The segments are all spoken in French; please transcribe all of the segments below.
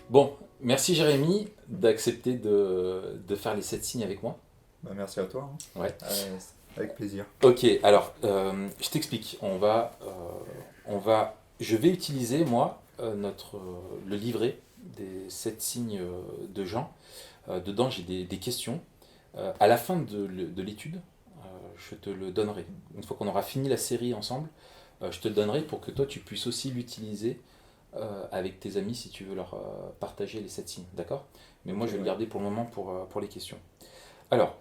Bon, merci Jérémy d'accepter de faire les 7 signes avec moi. Bah, merci à toi, Ouais. hein. Avec plaisir. Ok, alors je t'explique. Je vais utiliser moi le livret des 7 signes de Jean. Dedans, j'ai des questions. À la fin de l'étude, je te le donnerai. Une fois qu'on aura fini la série ensemble, je te le donnerai pour que toi tu puisses aussi l'utiliser avec tes amis si tu veux leur partager les 7 signes, d'accord? Mais moi Ok, je vais le ouais. garder pour le moment pour les questions. Alors,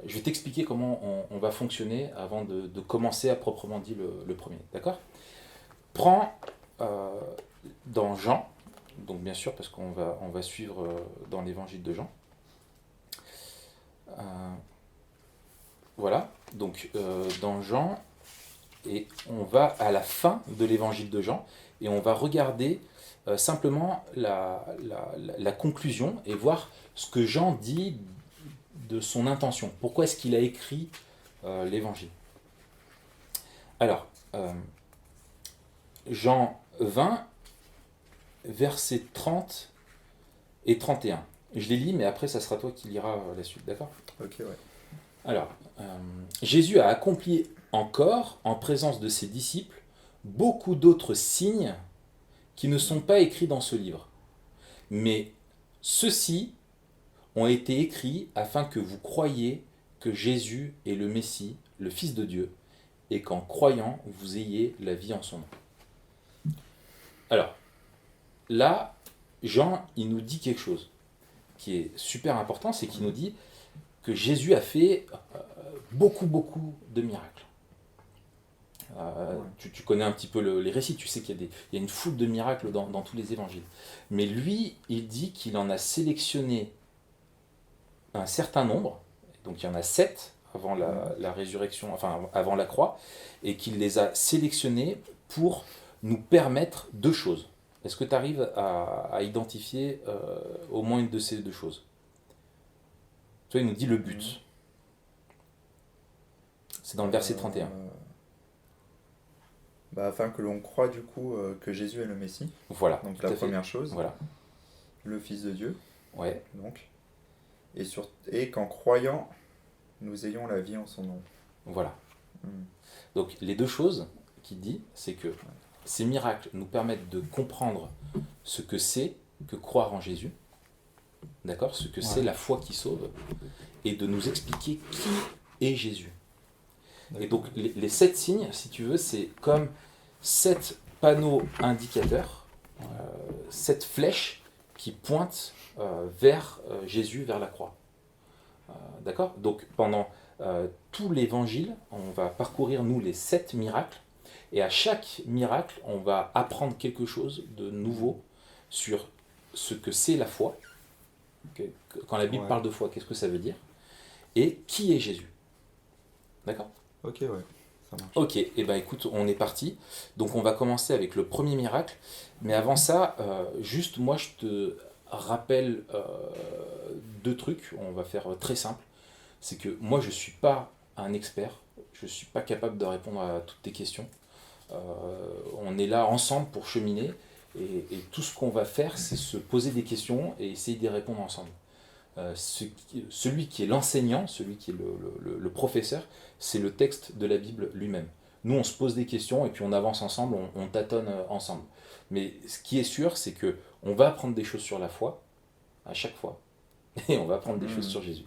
je vais t'expliquer comment on va fonctionner avant de commencer à proprement dit le premier, d'accord? Prends euh, dans Jean, donc bien sûr parce qu'on va suivre dans l'évangile de Jean. Euh, voilà, donc dans Jean, et on va à la fin de l'évangile de Jean, et on va regarder simplement la conclusion et voir ce que Jean dit de son intention. Pourquoi est-ce qu'il a écrit l'évangile? Alors, Jean 20, versets 30 et 31. Je les lis, mais après, ça sera toi qui liras la suite, d'accord? Ok, ouais. Alors, Jésus a accompli encore, en présence de ses disciples, beaucoup d'autres signes qui ne sont pas écrits dans ce livre. Mais ceux-ci ont été écrits afin que vous croyiez que Jésus est le Messie, le Fils de Dieu, et qu'en croyant, vous ayez la vie en son nom. Alors, là, Jean, il nous dit quelque chose qui est super important, c'est qu'il nous dit que Jésus a fait beaucoup de miracles. Ouais. Tu connais un petit peu les récits, tu sais qu'il y a une foule de miracles dans tous les évangiles. Mais lui, il dit qu'il en a sélectionné un certain nombre, donc il y en a 7 avant la résurrection, enfin avant la croix, et qu'il les a sélectionnés pour nous permettre deux choses. Est-ce que tu arrives à identifier au moins une de ces deux choses? Toi, il nous dit le but. C'est dans le verset 31. Bah, afin que l'on croie du coup que Jésus est le Messie, Voilà, donc tout la à fait. première chose, Voilà. le Fils de Dieu, Ouais, donc, et qu'en croyant, nous ayons la vie en son nom. voilà. Hmm. Donc les deux choses qu'il dit, c'est que ces miracles nous permettent de comprendre ce que c'est que croire en Jésus, d'accord? Ce que c'est Ouais. la foi qui sauve, et de nous expliquer qui est Jésus. Et donc les 7 signes, si tu veux, c'est comme 7 panneaux indicateurs, 7 flèches qui pointent vers Jésus, vers la croix. D'accord? Donc pendant tout l'évangile, on va parcourir nous les 7 miracles, et à chaque miracle, on va apprendre quelque chose de nouveau sur ce que c'est la foi. Okay? Quand la Bible Ouais. parle de foi, qu'est-ce que ça veut dire? Et qui est Jésus? D'accord? Ok, ouais, ça marche. Ok, et ben écoute, on est parti. Donc on va commencer avec le premier miracle. Mais avant ça, juste moi je te rappelle deux trucs. On va faire très simple. C'est que moi je ne suis pas un expert. Je ne suis pas capable de répondre à toutes tes questions. Euh, on est là ensemble pour cheminer. Et tout ce qu'on va faire, c'est se poser des questions et essayer d'y répondre ensemble. Celui qui est l'enseignant, celui qui est le professeur, c'est le texte de la Bible lui-même. Nous, on se pose des questions et puis on avance ensemble, on tâtonne ensemble. Mais ce qui est sûr, c'est que on va apprendre des choses sur la foi, à chaque fois, et on va apprendre des choses Hmm. sur Jésus.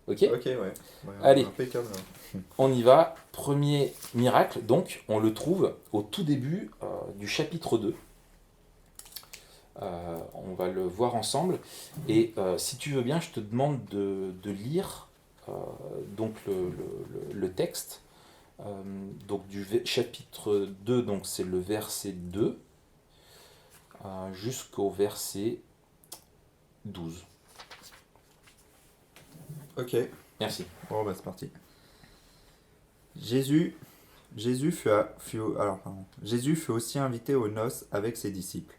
Ok? Ok, ouais. Ouais, Allez, impeccable. on y va. Premier miracle, donc, on le trouve au tout début du chapitre 2. On va le voir ensemble. Et si tu veux bien, je te demande de lire euh, donc le texte. Donc du chapitre 2, donc c'est le verset 2 jusqu'au verset 12. Ok, Merci. bon bah c'est parti. Jésus, Jésus fut aussi invité aux noces avec ses disciples.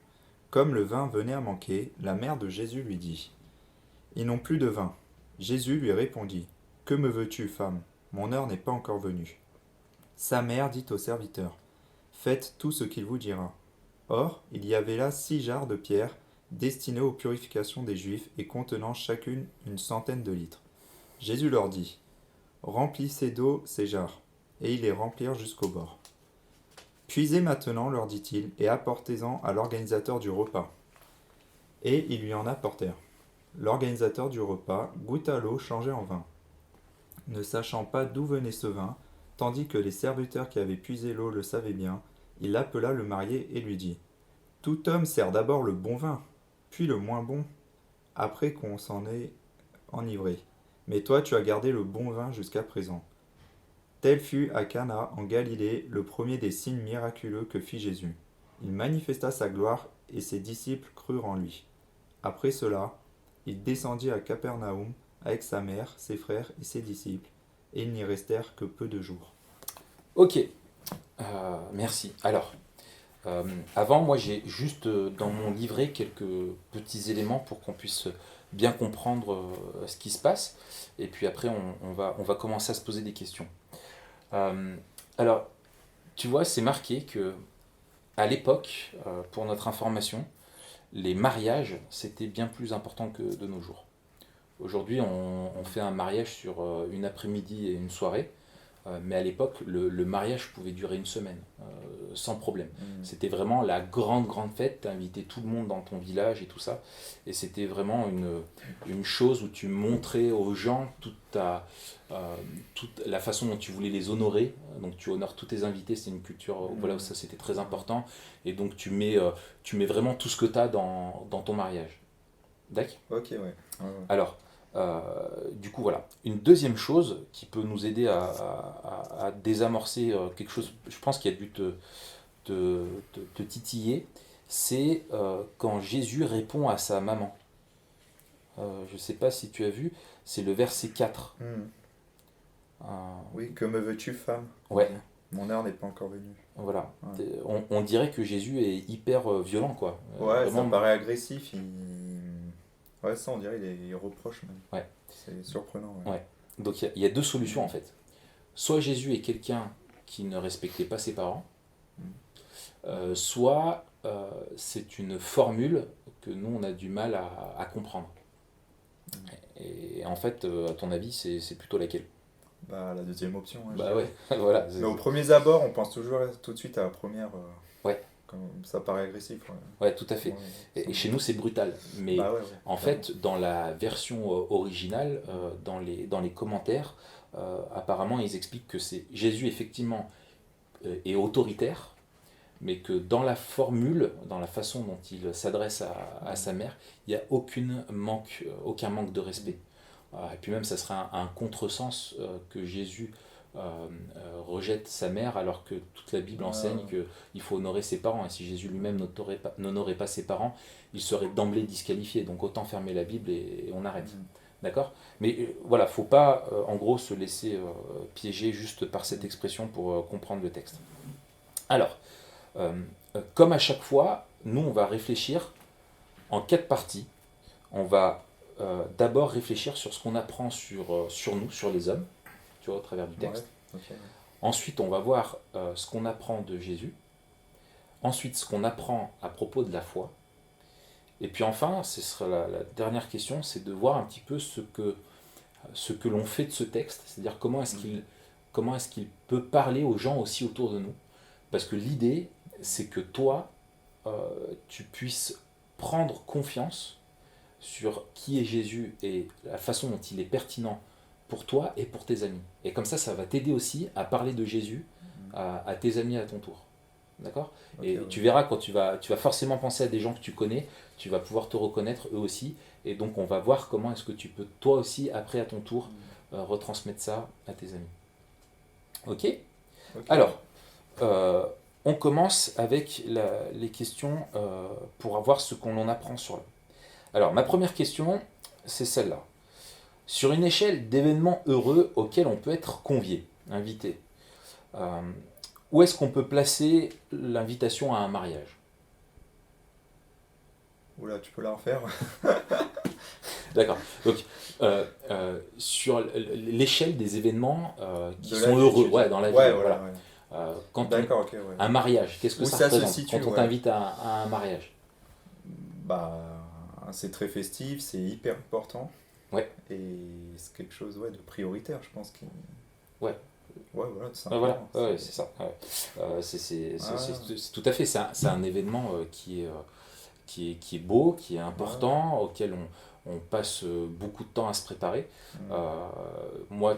Comme le vin venait à manquer, la mère de Jésus lui dit: Ils n'ont plus de vin. Jésus lui répondit: Que me veux-tu, femme? Mon heure n'est pas encore venue. Sa mère dit aux serviteurs, faites tout ce qu'il vous dira. Or, il y avait là 6 jarres de pierre, destinées aux purifications des Juifs et contenant chacune une centaine de litres. Jésus leur dit, remplissez d'eau ces jarres. Et ils les remplirent jusqu'au bord. Puisez maintenant, leur dit-il, et apportez-en à l'organisateur du repas. Et ils lui en apportèrent. L'organisateur du repas goûta l'eau changée en vin. Ne sachant pas d'où venait ce vin, tandis que les serviteurs qui avaient puisé l'eau le savaient bien, il appela le marié et lui dit, tout homme sert d'abord le bon vin, puis le moins bon, après qu'on s'en est enivré. Mais toi tu as gardé le bon vin jusqu'à présent. Tel fut à Cana, en Galilée, le premier des signes miraculeux que fit Jésus. Il manifesta sa gloire et ses disciples crurent en lui. Après cela, il descendit à Capernaum avec sa mère, ses frères et ses disciples, et ils n'y restèrent que peu de jours. Ok, merci. Alors, avant, moi j'ai juste dans mon livret quelques petits éléments pour qu'on puisse bien comprendre ce qui se passe. Et puis après, on va commencer à se poser des questions. Alors, tu vois, c'est marqué que à l'époque, pour notre information, les mariages, c'était bien plus important que de nos jours. Aujourd'hui, on fait un mariage sur une après-midi et une soirée, mais à l'époque, le mariage pouvait durer une semaine, sans problème. C'était vraiment la grande fête, tu invitais tout le monde dans ton village et tout ça, et c'était vraiment une chose où tu montrais aux gens toute la façon dont tu voulais les honorer. Donc tu honores tous tes invités, c'est une culture voilà, où ça c'était très important, et donc tu mets vraiment tout ce que tu as dans ton mariage. D'accord ? Ok, ouais. Alors, du coup, voilà. Une deuxième chose qui peut nous aider à désamorcer quelque chose, je pense, qui a dû te titiller, c'est quand Jésus répond à sa maman. Je ne sais pas si tu as vu, c'est le verset 4. Oui, que me veux-tu, femme ? Ouais. Mon heure n'est pas encore venue. Voilà. Ouais. On dirait que Jésus est hyper violent, quoi. Ouais, Vraiment, ça me paraît agressif. Ouais, ça, on dirait il reproche même. Ouais. C'est surprenant. Ouais. Ouais. Donc il y a deux solutions en fait. Soit Jésus est quelqu'un qui ne respectait pas ses parents, soit c'est une formule que nous on a du mal à comprendre. Et en fait, à ton avis, c'est plutôt laquelle ? Bah, la deuxième option. Ouais, Bah ouais, voilà. mais aux premiers abords, on pense toujours tout de suite à la première. Ouais. Comme ça paraît agressif. Ouais, ouais tout à fait. Ouais, et chez nous, c'est brutal. Mais bah ouais, en fait, dans la version originale, dans les commentaires, apparemment, ils expliquent que c'est Jésus, effectivement, est autoritaire, mais que dans la formule, dans la façon dont il s'adresse à sa mère, il n'y a aucun manque de respect. Et puis même, ça serait un contresens que Jésus rejette sa mère, alors que toute la Bible enseigne qu'il faut honorer ses parents. Et si Jésus lui-même n'honorait pas ses parents, il serait d'emblée disqualifié. Donc autant fermer la Bible et on arrête. D'accord ? Mais voilà, faut pas en gros se laisser piéger juste par cette expression pour comprendre le texte. Alors, comme à chaque fois, nous on va réfléchir en 4 parties. On va d'abord réfléchir sur ce qu'on apprend sur nous, sur les hommes, tu vois, au travers du texte. Ouais, okay. Ensuite, on va voir ce qu'on apprend de Jésus. Ensuite, ce qu'on apprend à propos de la foi. Et puis enfin, ce sera la dernière question, c'est de voir un petit peu ce que l'on fait de ce texte, c'est-à-dire comment est-ce qu'il peut parler aux gens aussi autour de nous. Parce que l'idée, c'est que toi, tu puisses prendre confiance sur qui est Jésus et la façon dont il est pertinent pour toi et pour tes amis. Et comme ça va t'aider aussi à parler de Jésus à tes amis à ton tour. D'accord ? Okay, et tu verras, quand tu vas forcément penser à des gens que tu connais, tu vas pouvoir te reconnaître eux aussi. Et donc on va voir comment est-ce que tu peux toi aussi, après à ton tour, retransmettre ça à tes amis. Ok ? Alors, on commence avec les questions pour voir ce qu'on en apprend sur l'homme. Alors, ma première question, c'est celle-là. Sur une échelle d'événements heureux auxquels on peut être convié, invité, où est-ce qu'on peut placer l'invitation à un mariage ? Oula, tu peux la refaire? D'accord. Donc, sur l'échelle des événements qui De la sont vie, heureux, tu dis. ouais, dans la vie, Ouais, voilà. ouais. Quand D'accord, ok, ouais. un mariage, qu'est-ce que Où ça ça se représente situe, quand on ouais. t'invite à un mariage? Bah, c'est très festif, c'est hyper important. Ouais. Et c'est quelque chose, ouais, de prioritaire, je pense. Ouais. Ouais, voilà, tout Ouais, simplement. voilà, ouais, c'est ça. Ouais. C'est tout à fait, c'est un événement qui est beau, qui est important, auquel on passe beaucoup de temps à se préparer. Moi,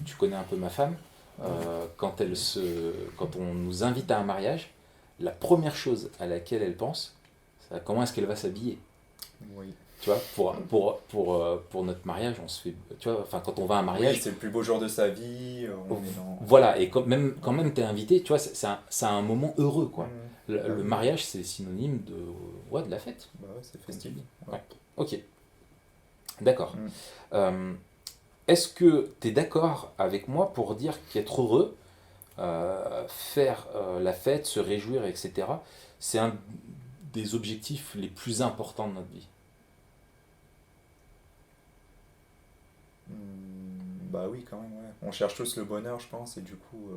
tu connais un peu ma femme. Quand on nous invite à un mariage, la première chose à laquelle elle pense, c'est comment est-ce qu'elle va s'habiller. Oui. Tu vois, pour notre mariage, on se fait. Tu vois, enfin, quand on va à un mariage. Oui, c'est le plus beau jour de sa vie. Voilà, et quand même t'es invité, tu vois, c'est un moment heureux, quoi. Mmh. Le mariage, c'est synonyme de la fête. Bah ouais, c'est festif. Ouais. Ok, d'accord. Mmh. Est-ce que tu es d'accord avec moi pour dire qu'être heureux, faire la fête, se réjouir, etc., c'est un des objectifs les plus importants de notre vie? Bah oui, quand même, ouais. On cherche tous le bonheur, je pense, et du coup,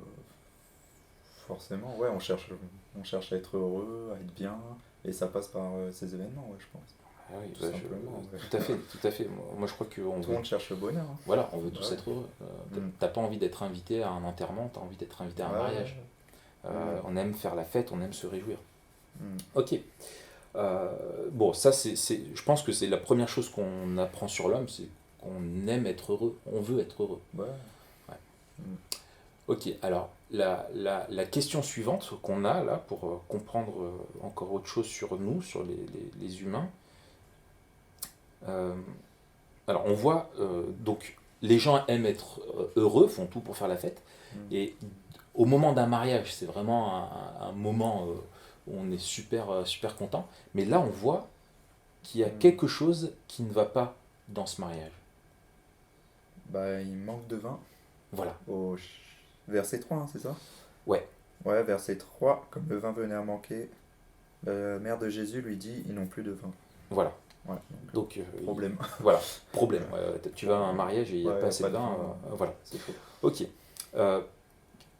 forcément, ouais, on cherche à être heureux, à être bien, et ça passe par ces événements, ouais, je pense. Ah oui, Tout simplement, ouais. tout à fait, tout à fait. Moi, je crois que Tout le monde cherche le bonheur. Hein. Voilà, on veut tous Ouais. être heureux. Mm. T'as pas envie d'être invité à un enterrement, t'as envie d'être invité à un Ouais, mariage. ouais. On aime faire la fête, on aime se réjouir. Mm. Ok. Bon, ça, je pense que c'est la première chose qu'on apprend sur l'homme, c'est qu'on aime être heureux, on veut être heureux. Ouais. Mm. Ok, alors la question suivante qu'on a là pour comprendre encore autre chose sur nous, sur les humains. Alors on voit, donc les gens aiment être heureux, font tout pour faire la fête, et au moment d'un mariage, c'est vraiment un moment où on est super, super content, mais là on voit qu'il y a quelque chose qui ne va pas dans ce mariage. Bah, il manque de vin. Voilà. Au verset 3, hein, c'est ça? Ouais. Ouais, verset 3, comme le vin venait à manquer, la mère de Jésus lui dit, ils n'ont plus de vin. Voilà. Ouais, donc problème. Voilà, problème. Tu vas à un mariage et il n'y a pas assez de vin. Voilà. C'est chaud. Ok.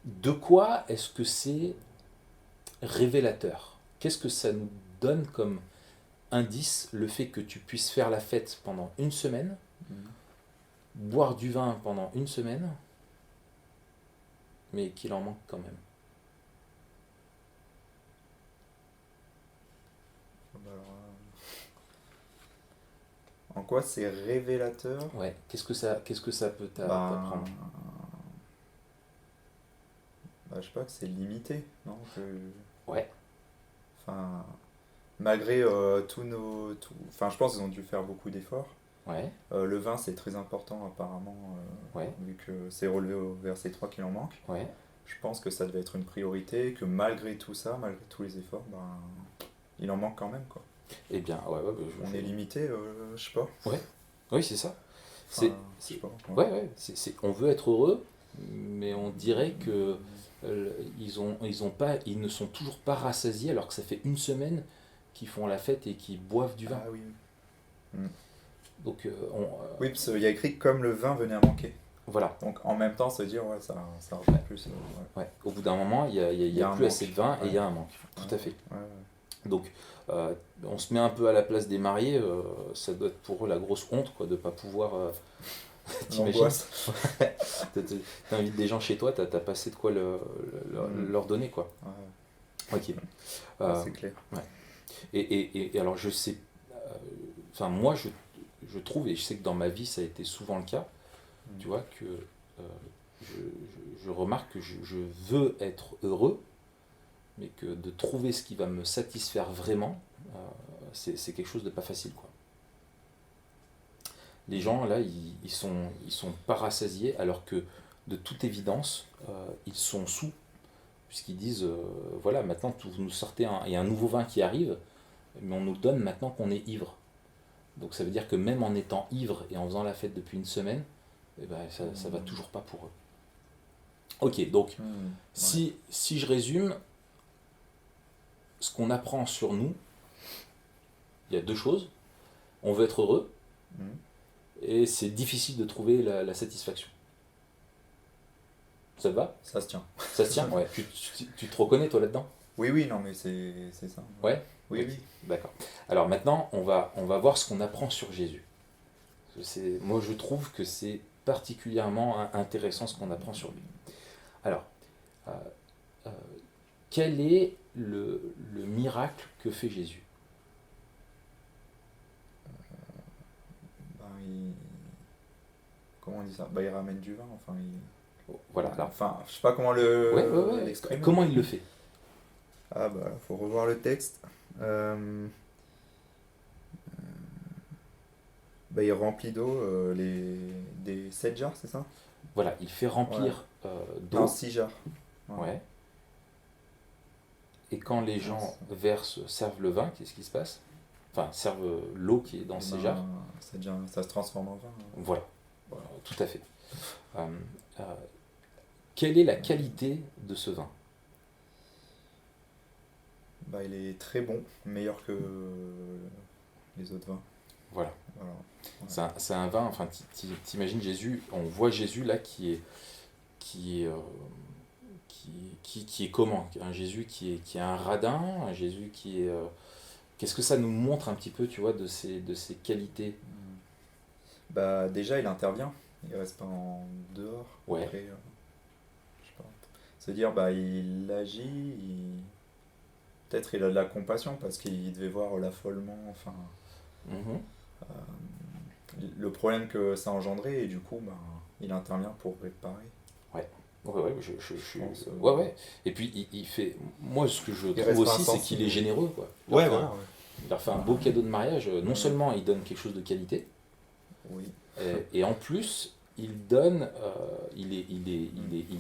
De quoi est-ce que c'est révélateur? Qu'est-ce que ça nous donne comme indice, le fait que tu puisses faire la fête pendant une semaine, boire du vin pendant une semaine, mais qu'il en manque quand même? En quoi c'est révélateur? Ouais, qu'est-ce que ça peut t'apprendre? Je sais pas, que c'est limité, non? Ouais. Enfin, malgré Enfin, je pense qu'ils ont dû faire beaucoup d'efforts. Ouais. Le vin, c'est très important, apparemment, vu que c'est relevé au verset 3 qu'il en manque. Ouais. Je pense que ça devait être une priorité, que malgré tout ça, malgré tous les efforts, il en manque quand même, quoi. Eh bien, on est limité, je sais pas. Ouais. Oui, c'est ça. Je sais pas. Ouais. On veut être heureux, mais on dirait que ils ne sont toujours pas rassasiés alors que ça fait une semaine qu'ils font la fête et qu'ils boivent du vin. Ah oui. Donc, oui, parce qu'il y a écrit comme le vin venait à manquer. Voilà. Donc en même temps, se dire, ça rejoint plus. Ouais. Au bout d'un moment, il y a plus assez de vin et il y a un manque. Tout à fait. Donc, on se met un peu à la place des mariés, ça doit être pour eux la grosse honte, quoi, de ne pas pouvoir. T'imagines? T'invites des gens chez toi, t'as pas assez de quoi leur donner, quoi. Ok. C'est clair. Ouais. Et alors je sais, enfin moi je trouve, et je sais que dans ma vie ça a été souvent le cas, tu vois, que je remarque que je veux être heureux, mais que de trouver ce qui va me satisfaire vraiment, c'est quelque chose de pas facile, quoi. Les gens là, ils sont pas rassasiés, alors que de toute évidence, ils sont sous, puisqu'ils disent, voilà, maintenant vous nous sortez, il y a un nouveau vin qui arrive, mais on nous donne maintenant qu'on est ivre. Donc ça veut dire que même en étant ivre et en faisant la fête depuis une semaine, eh ben, ça va toujours pas pour eux. Ok, donc si je résume, ce qu'on apprend sur nous, Il y a deux choses. On veut être heureux Mhm. et c'est difficile de trouver la satisfaction. Ça te va? Ça se tient. Ça se tient? Ouais. Tu te reconnais toi là-dedans? Oui, oui, non, mais c'est ça. Ouais? Oui, Ok. oui. D'accord. Alors maintenant, on va voir ce qu'on apprend sur Jésus. Moi, je trouve que c'est particulièrement intéressant ce qu'on apprend sur lui. Alors, euh, euh, quel est le miracle que fait Jésus? Ben, comment on dit ça? Bah, il ramène du vin, enfin, Voilà. Alors, enfin, je sais pas comment ouais, ouais, ouais. l'exprimer. Comment il le fait? Ah bah, faut revoir le texte. Bah, il remplit d'eau des 7 jars, c'est ça? Voilà, il fait remplir Non, d'eau. 6 jars. Ouais. Et quand les gens servent le vin, qu'est-ce qui se passe? Enfin, servent l'eau qui est dans ces jars. Ça se transforme en vin. Voilà, tout à fait. Euh, euh, quelle est la qualité de ce vin? Bah, il est très bon, meilleur que les autres vins. Voilà. Voilà. C'est un vin, enfin, t'imagines Jésus, on voit Jésus là qui est, qui est comment? Un Jésus qui est un radin, un Jésus qui est... qu'est-ce que ça nous montre un petit peu, tu vois, de ses qualités? Bah, déjà, il intervient. Il reste pas en dehors. Ouais. Après, je sais pas. Se dire, bah, il agit, peut-être il a de la compassion parce qu'il devait voir l'affolement, enfin, Mhm. le problème que ça engendrait et du coup, bah, il intervient pour réparer. Ouais, ouais, ouais, je pense, ouais, ouais. Et puis il fait. Moi, ce que je trouve reste pas aussi, c'est qu'il insensible. est généreux, quoi. Ouais, voilà. Il leur fait un beau cadeau de mariage. Non Ouais. seulement il donne quelque chose de qualité, Oui. et en plus, il donne. Il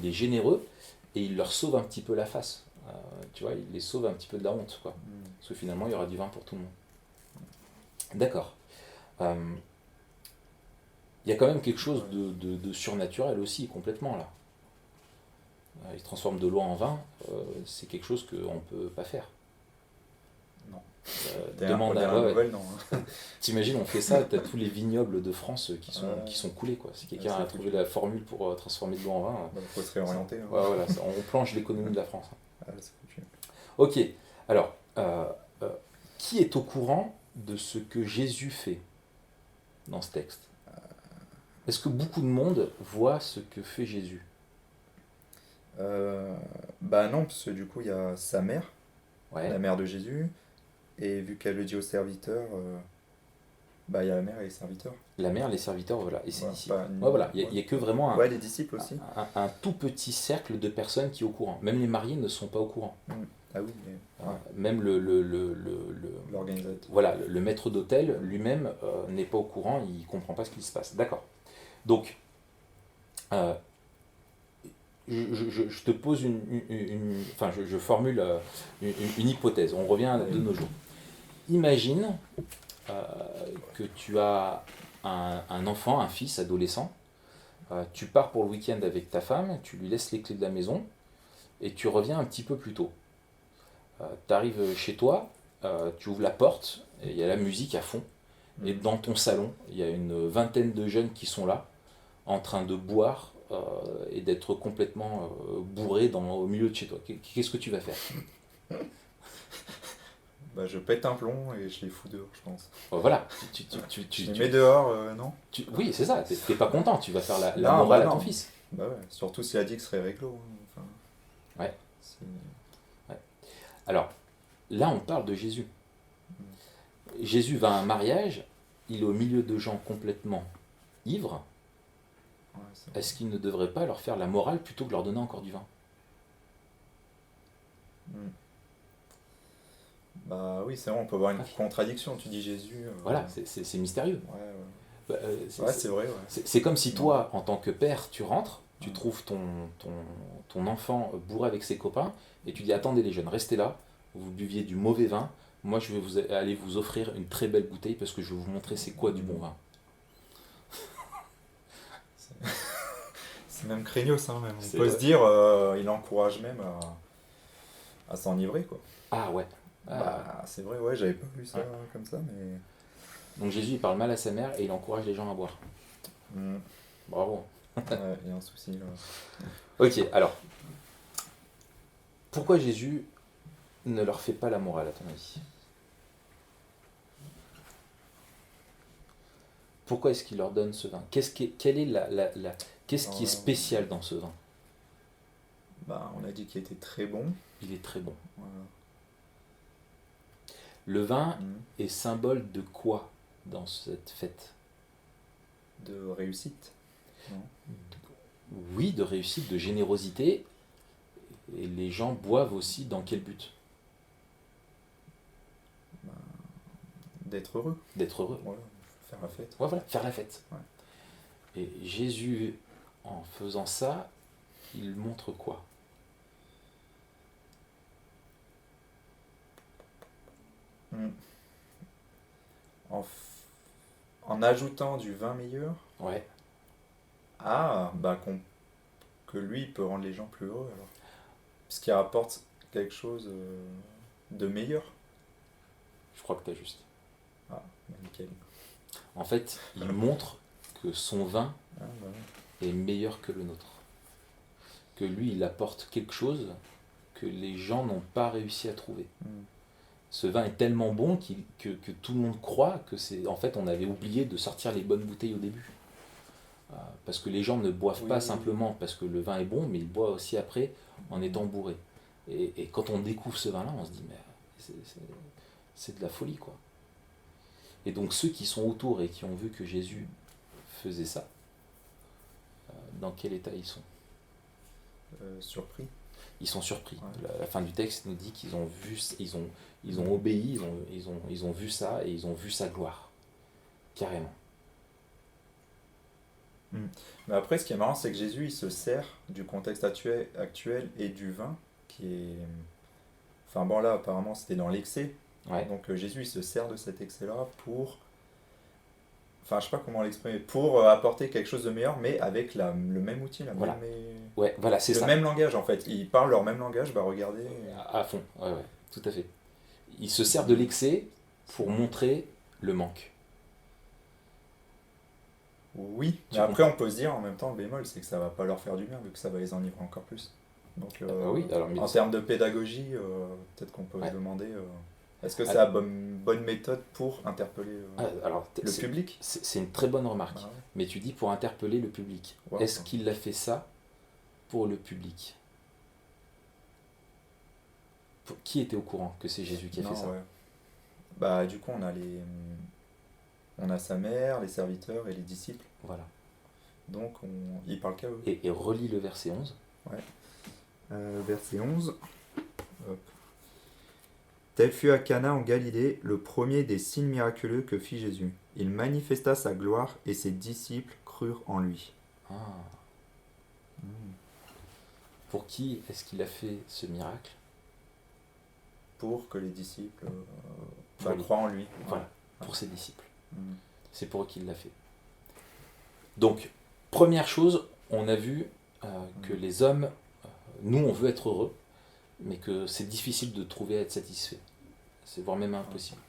est généreux et il leur sauve un petit peu la face. Tu vois, il les sauve un petit peu de la honte, quoi. Parce que finalement, il y aura du vin pour tout le monde. D'accord. Euh, Il y a quand même quelque chose de surnaturel aussi, complètement, là. Il transforme de l'eau en vin, c'est quelque chose qu'on ne peut pas faire. Non. Demande à... la ouais, nouvelle, non. t'imagines, on fait ça, t'as tous les vignobles de France qui sont coulés, quoi. Si quelqu'un c'est a trouvé la formule pour transformer de l'eau en vin, Bah, faut se réorienter. ouais, voilà, on plonge l'économie de la France. Ah, c'est foutu. Ok, alors, euh, qui est au courant de ce que Jésus fait dans ce texte? Est-ce que beaucoup de monde voit ce que fait Jésus? Bah non, parce que du coup, il y a sa mère, Ouais, la mère de Jésus, et vu qu'elle le dit aux serviteurs, bah il y a la mère et les serviteurs. la mère, les serviteurs, voilà, et c'est Voilà, ici. pas Ouais, voilà, il n'y a que vraiment Ouais, les disciples aussi. un tout petit cercle de personnes qui est au courant. Même les mariés ne sont pas au courant. Ah oui, mais Même l'organisateur. voilà, le maître d'hôtel lui-même n'est pas au courant, il ne comprend pas ce qui se passe. D'accord. Donc, euh, je te pose enfin, je formule une hypothèse. On revient de nos jours. Imagine que tu as un enfant, un fils adolescent. Tu pars pour le week-end avec ta femme, tu lui laisses les clés de la maison et tu reviens un petit peu plus tôt. Tu arrives chez toi, tu ouvres la porte et il y a la musique à fond. Et dans ton salon, il y a une vingtaine de jeunes qui sont là, en train de boire et d'être complètement bourrés au milieu de chez toi. Qu'est-ce que tu vas faire? Bah je pète un plomb et je les fous dehors, je pense. Voilà. Je les mets dehors, non? Oui, c'est ça. T'es pas content. Tu vas faire la Non, morale bah à ton non. fils. Bah ouais, surtout s'il a dit que ce serait réglo. Enfin, Ouais. c'est- Alors, là, on parle de Jésus. Jésus va à un mariage, il est au milieu de gens complètement ivres. ouais, c'est- Est-ce qu'il ne devrait pas leur faire la morale plutôt que leur donner encore du vin? Hmm. Bah oui, c'est vrai, on peut voir une contradiction. Tu dis Jésus. Voilà, c'est mystérieux. Ouais, ouais. Bah, Ouais, c'est vrai, ouais. c'est comme si toi, en tant que père, tu rentres, tu trouves ton enfant bourré avec ses copains, et tu dis, attendez les jeunes, restez là, vous buviez du mauvais vin, moi je vais aller vous offrir une très belle bouteille parce que je vais vous montrer c'est quoi du bon vin. C'est même craignos, hein, même. On C'est peut vrai. se dire, il encourage même à s'enivrer, quoi. Ah ouais, Ah. Bah, c'est vrai, ouais, j'avais pas vu ça Ouais. comme ça, mais. Donc Jésus, il parle mal à sa mère et il encourage les gens à boire. Hmm. Bravo. Ouais, il y a un souci là. Ok, alors, pourquoi Jésus ne leur fait pas la morale, à ton avis? Pourquoi est-ce qu'il leur donne ce vin? Quelle est qu'est-ce qui est spécial dans ce vin? Bah, on a dit qu'il était très bon. Il est très bon. Voilà. Le vin Hmm. est symbole de quoi dans cette fête? De réussite. Non. Oui, de réussite, de générosité. Et les gens boivent aussi dans quel but? Bah, d'être heureux. D'être heureux. Voilà, faire la fête. Ouais, voilà, faire la fête. Ouais. Et Jésus, en faisant ça, il montre quoi? Hmm. En, f- en ajoutant du vin meilleur, Ouais, bah que lui il peut rendre les gens plus heureux alors. Parce qu'il rapporte quelque chose de meilleur. je crois que tu as juste. Ah, bah, nickel. En fait, il montre que son vin Ah, bah, est meilleur que le nôtre. Que lui, il apporte quelque chose que les gens n'ont pas réussi à trouver. hmm. Ce vin est tellement bon que tout le monde croit que c'est... En fait, on avait oublié de sortir les bonnes bouteilles au début. Parce que les gens ne boivent Oui, pas oui, simplement parce que le vin est bon, mais ils boivent aussi après en étant bourrés. Et quand on découvre ce vin-là, on se dit, mais c'est de la folie, quoi. Et donc ceux qui sont autour et qui ont vu que Jésus faisait ça, dans quel état ils sont? Surpris. Ils sont surpris. Ouais. La fin du texte nous dit qu'ils ont vu, ils ont obéi, ils ont vu ça et ils ont vu sa gloire. Carrément. Mais après, ce qui est marrant, c'est que Jésus, il se sert du contexte actuel et du vin, qui est... Enfin bon, là, apparemment, c'était dans l'excès. Ouais. Donc Jésus, il se sert de cet excès-là pour... Enfin, je sais pas comment l'exprimer. Pour apporter quelque chose de meilleur, mais avec le même outil, Voilà. Ouais, voilà, c'est le ça. même langage, en fait. Ils parlent leur même langage, bah regardez... À fond. Ouais, ouais, tout à fait. Il se sert de l'excès pour montrer le manque. Oui, Tu mais après, on peut se dire, en même temps, le bémol, c'est que ça va pas leur faire du bien, vu que ça va les enivrer encore plus. Donc, Oui, alors, mais en termes de pédagogie, peut-être qu'on peut Ouais. se demander est-ce que c'est Ah. la bonne méthode pour interpeller Alors, le public. c'est une très bonne remarque. Ah Mais tu dis pour interpeller le public. ouais. Est-ce qu'il a fait ça pour le public? Qui était au courant que c'est Jésus qui a Non, fait ça? ouais. Bah, du coup, on a sa mère, les serviteurs et les disciples. Voilà. Donc, il parle qu'à eux. Et relis le verset 11. Verset 11. Hop. Tel fut à Cana en Galilée le premier des signes miraculeux que fit Jésus. Il manifesta sa gloire et ses disciples crurent en lui. Ah. Pour qui est-ce qu'il a fait ce miracle? Pour que les disciples Pour croient en lui. Voilà, pour ses disciples. Mm. C'est pour eux qu'il l'a fait. Donc, première chose, on a vu que les hommes, nous on veut être heureux, mais que c'est difficile de trouver à être satisfait. C'est voire même impossible.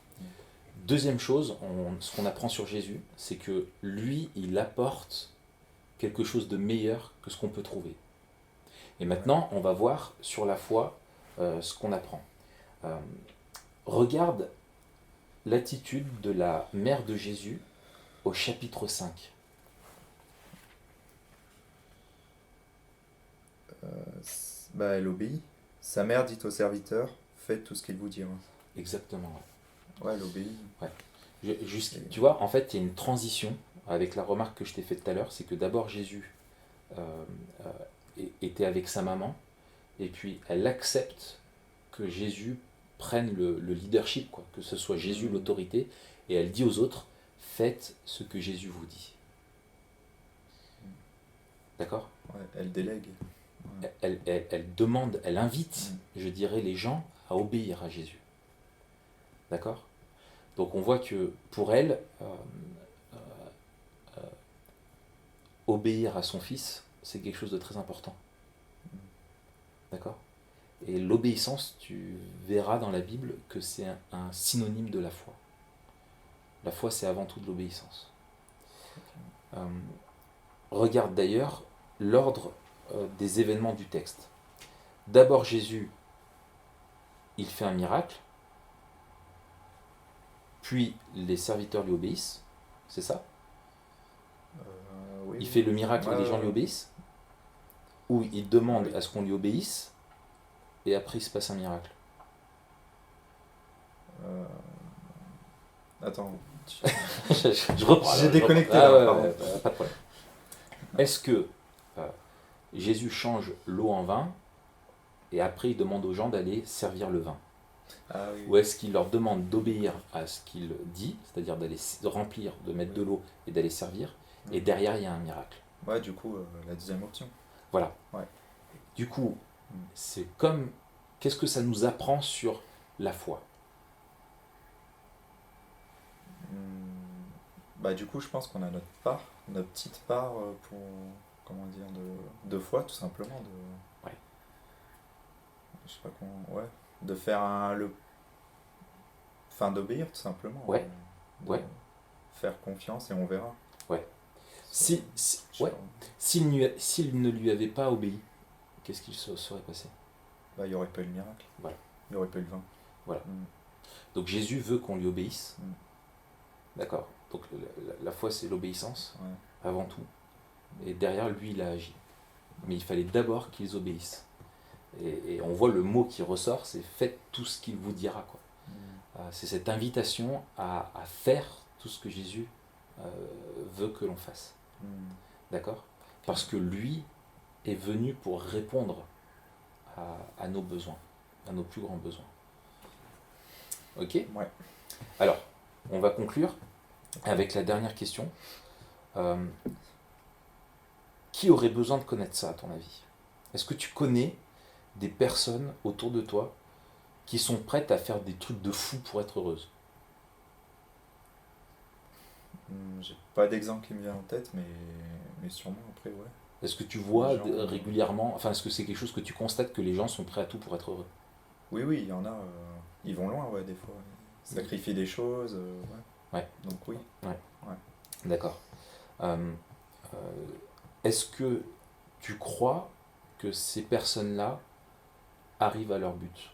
Deuxième chose, ce qu'on apprend sur Jésus, c'est que lui, il apporte quelque chose de meilleur que ce qu'on peut trouver. Et maintenant, on va voir sur la foi ce qu'on apprend. Regarde l'attitude de la mère de Jésus au chapitre 5. Elle obéit. Sa mère dit au serviteur, faites tout ce qu'il vous dira. Exactement. Ouais, elle obéit. Tu vois, en fait, il y a une transition avec la remarque que je t'ai faite tout à l'heure, c'est que d'abord Jésus était avec sa maman, et puis elle accepte que Jésus prenne le leadership, quoi, que ce soit Jésus l'autorité, et elle dit aux autres, faites ce que Jésus vous dit. D'accord ? Ouais, elle délègue. Elle demande, elle invite, je dirais, les gens à obéir à Jésus. D'accord ? Donc on voit que pour elle, obéir à son fils, c'est quelque chose de très important. D'accord ? Et l'obéissance, tu verras dans la Bible que c'est un synonyme de la foi. La foi, c'est avant tout de l'obéissance. Regarde d'ailleurs l'ordre des événements du texte. D'abord, Jésus, il fait un miracle, puis les serviteurs lui obéissent, c'est ça? Oui, Il fait le miracle et les gens lui ouais. obéissent? Ou il demande Oui. à ce qu'on lui obéisse, et après il se passe un miracle? Euh, Attends, Je reprends. j'ai déconnecté Ah, là, ouais, pardon. ouais, pas de problème. Est-ce que Jésus change l'eau en vin, et après il demande aux gens d'aller servir le vin? Ah oui. Ou est-ce qu'il leur demande d'obéir à ce qu'il dit, c'est-à-dire d'aller remplir, de mettre de l'eau et d'aller servir, et derrière il y a un miracle? Ouais, du coup, la deuxième option. Voilà. Ouais. Du coup, Mm. c'est comme... Qu'est-ce que ça nous apprend sur la foi? Bah, du coup, je pense qu'on a notre part, notre petite part pour, comment dire, de foi, tout simplement. Ouais. Je sais pas comment. Ouais. De faire enfin, d'obéir, tout simplement. Ouais. De Ouais. faire confiance et on verra. Ouais. Ça, je sais Ouais. pas. S'il ne lui avait pas obéi, qu'est-ce qu'il se serait passé? Bah, il n'y aurait pas eu le miracle. Voilà. Il n'y aurait pas eu le vin. Voilà. Mm. Donc Jésus veut qu'on lui obéisse. Mm. D'accord. Donc la foi, c'est l'obéissance, Ouais. avant tout. Et derrière, lui, il a agi. Mais il fallait d'abord qu'ils obéissent. Et on voit le mot qui ressort, c'est faites tout ce qu'il vous dira, quoi. C'est cette invitation à faire tout ce que Jésus veut que l'on fasse. D'accord? Parce que lui est venu pour répondre à nos besoins, à nos plus grands besoins. Ok? Ouais. Alors, on va conclure avec la dernière question. Qui aurait besoin de connaître ça, à ton avis? Est-ce que tu connais des personnes autour de toi qui sont prêtes à faire des trucs de fou pour être heureuses? J'ai pas d'exemple qui me vient en tête, mais sûrement après, ouais. Est-ce que tu vois Genre, régulièrement, enfin, est-ce que c'est quelque chose que tu constates que les gens sont prêts à tout pour être heureux? oui, oui, il y en a. Ils vont loin, ouais, des fois. Ils sacrifient des choses, ouais. Ouais. Donc oui. D'accord. Est-ce que tu crois que ces personnes-là arrivent à leur but?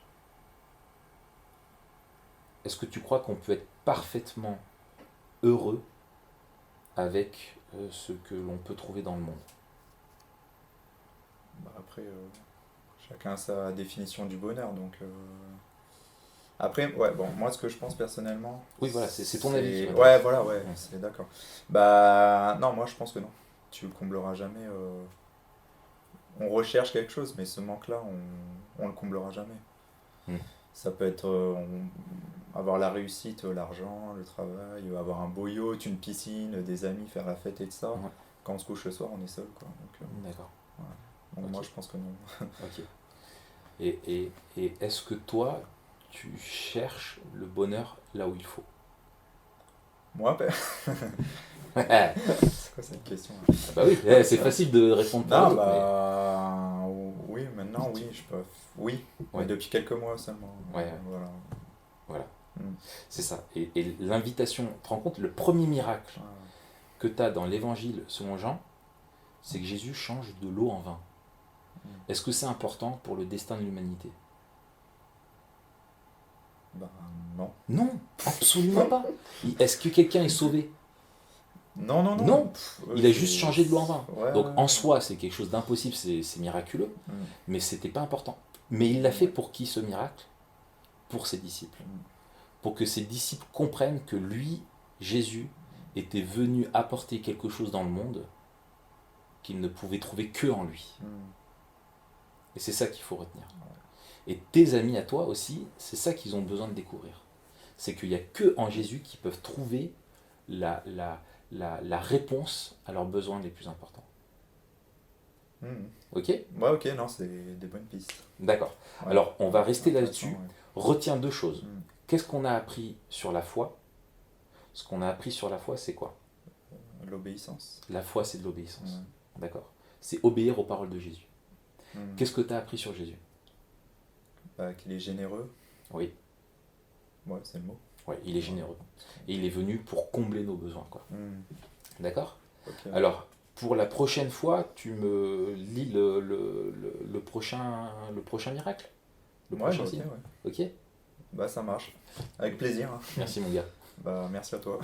Est-ce que tu crois qu'on peut être parfaitement heureux avec ce que l'on peut trouver dans le monde? Bah, après, chacun a sa définition du bonheur, donc. Après, ouais, bon, moi ce que je pense personnellement. Oui, voilà, c'est ton avis qui m'intéresse. Ouais, voilà, ouais, c'est d'accord. Bah, non, moi je pense que non. Tu le combleras jamais. On recherche quelque chose, mais ce manque-là, on le comblera jamais. Mm. Ça peut être avoir la réussite, l'argent, le travail, avoir un beau yacht, une piscine, des amis, faire la fête et tout ça. Ouais. Quand on se couche le soir, on est seul, quoi. Donc, D'accord. donc Ok. moi je pense que non. Ok. Et est-ce que toi, tu cherches le bonheur là où il faut? Moi, Ah c'est quoi cette question là? bah oui, c'est facile de répondre pour Non, l'autre, bah. Oui, maintenant, oui, je peux. Oui, Ouais. mais depuis quelques mois seulement. Ouais. Voilà. Voilà. Mm. C'est ça. Et l'invitation, tu te rends compte, le premier miracle Ouais. que tu as dans l'évangile selon Jean, c'est que Jésus change de l'eau en vin. Est-ce que c'est important pour le destin de l'humanité? Bah, non. Non, absolument pas. Est-ce que quelqu'un est sauvé? Non, non, non. Non. Pff, Il a juste changé de l'eau en vin. Ouais, Donc ouais, en ouais. soi, c'est quelque chose d'impossible, c'est miraculeux, Mm. mais c'était pas important. Mais il l'a fait pour qui, ce miracle? Pour ses disciples. Pour que ses disciples comprennent que lui, Jésus, était venu apporter quelque chose dans le monde qu'ils ne pouvaient trouver que en lui. Mm. Et c'est ça qu'il faut retenir. Et tes amis à toi aussi, c'est ça qu'ils ont besoin de découvrir. C'est qu'il n'y a que en Jésus qu'ils peuvent trouver la réponse à leurs besoins les plus importants. Mm. Ok? Ouais, ok, non, c'est des bonnes pistes. D'accord. Ouais. Alors, on va rester Intéressant, là-dessus. ouais. Retiens deux choses. Mm. Qu'est-ce qu'on a appris sur la foi? Ce qu'on a appris sur la foi, c'est quoi? L'obéissance. La foi, c'est de l'obéissance. Ouais. D'accord? C'est obéir aux paroles de Jésus. Mm. Qu'est-ce que tu as appris sur Jésus? Qu'il est généreux. Oui, Ouais, c'est le mot. ouais, il est généreux. Et il est venu pour combler nos besoins, quoi. D'accord? Ok. Alors, pour la prochaine fois, tu me lis le prochain miracle? Le Ouais, prochain ok, signe? ouais. Ok? Bah, ça marche. Avec plaisir, hein. Merci mon gars. Bah, merci à toi.